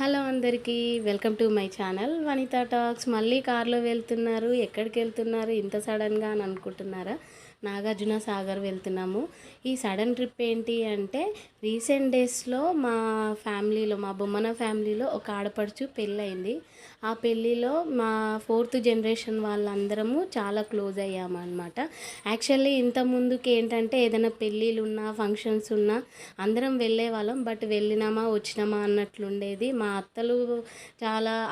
Hello అందరికీ welcome to my channel Vanitha talks. మళ్ళీ కార్లో వెళ్తున్నారు, ఎక్కడికి వెళ్తున్నారు ఇంత సడన్గా అని అనుకుంటున్నారా? నాగార్జున సాగర్ వెళ్తున్నాము. ఈ సడన్ ట్రిప్ ఏంటి అంటే, రీసెంట్ డేస్లో మా ఫ్యామిలీలో, మా బొమ్మన ఫ్యామిలీలో ఒక ఆడపడుచు పెళ్ళయింది. ఆ పెళ్ళిలో మా 4th జనరేషన్ వాళ్ళందరము చాలా క్లోజ్ అయ్యామన్నమాట. యాక్చువల్లీ ఇంత ముందుకి ఏంటంటే, ఏదైనా పెళ్ళిళ్ళు ఉన్నా ఫంక్షన్స్ ఉన్నా అందరం వెళ్ళే వాళ్ళం. బట్ వెళ్ళినామా వచ్చినామా అన్నట్లుండేది. మా అత్తలు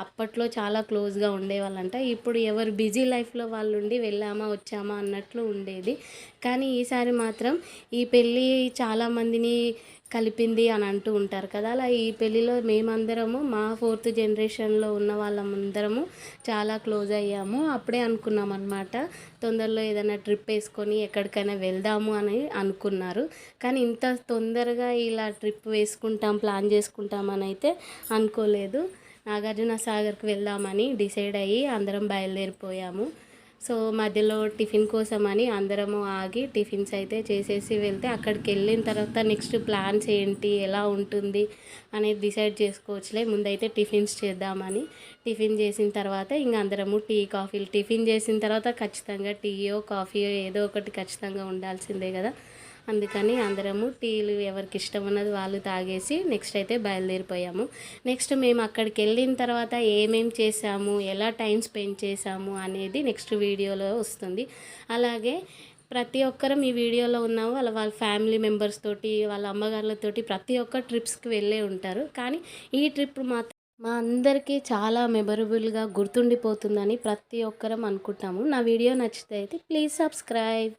అప్పట్లో చాలా క్లోజ్గా ఉండేవాళ్ళంట. ఇప్పుడు ఎవరు బిజీ లైఫ్లో వాళ్ళు ఉండి వెళ్ళామా వచ్చామా అన్నట్లు ఉండేది. కానీ ఈసారి మాత్రం ఈ పెళ్ళి చాలామందిని కలిపింది అని అంటూ ఉంటారు కదా, అలా ఈ పెళ్ళిలో మేమందరము మా 4th జనరేషన్లో ఉన్న వాళ్ళందరము చాలా క్లోజ్ అయ్యాము. అప్పుడే అనుకున్నాం అనమాట, తొందరలో ఏదైనా ట్రిప్ వేసుకొని ఎక్కడికైనా వెళ్దాము అని అనుకున్నారు. కానీ ఇంత తొందరగా ఇలా ట్రిప్ వేసుకుంటాం ప్లాన్ చేసుకుంటామని అయితే అనుకోలేదు. నాగార్జున సాగర్కి వెళ్దామని డిసైడ్ అయ్యి అందరం బయలుదేరిపోయాము. సో మధ్యలో టిఫిన్ కోసమని అందరము ఆగి టిఫిన్స్ అయితే చేసేసి వెళ్తే, అక్కడికి వెళ్ళిన తర్వాత నెక్స్ట్ ప్లాన్స్ ఏంటి, ఎలా ఉంటుంది అనేది డిసైడ్ చేసుకోవచ్చులే, ముందైతే టిఫిన్స్ చేద్దామని టిఫిన్ చేసిన తర్వాత ఇంకా అందరము కాఫీలు టిఫిన్ చేసిన తర్వాత ఖచ్చితంగా టీయో కాఫీయో ఏదో ఒకటి ఖచ్చితంగా ఉండాల్సిందే కదా. అందుకని అందరము టీలు ఎవరికి ఇష్టం ఉన్నది వాళ్ళు తాగేసి నెక్స్ట్ అయితే బయలుదేరిపోయాము. నెక్స్ట్ మేము అక్కడికి వెళ్ళిన తర్వాత ఏమేం చేసాము, ఎలా టైం స్పెండ్ చేసాము అనేది నెక్స్ట్ వీడియోలో వస్తుంది. అలాగే ప్రతి ఒక్కరం ఈ వీడియోలో ఉన్న వాళ్ళ ఫ్యామిలీ మెంబర్స్ తోటి, వాళ్ళ అమ్మగారులతోటి ప్రతి ఒక్క ట్రిప్స్కి వెళ్ళే ఉంటారు. కానీ ఈ ట్రిప్ మాత్రం మా అందరికీ చాలా మెమరబుల్గా గుర్తుండిపోతుందని ప్రతి ఒక్కరం అనుకుంటాము. నా వీడియో నచ్చితే అయితే ప్లీజ్ సబ్స్క్రైబ్.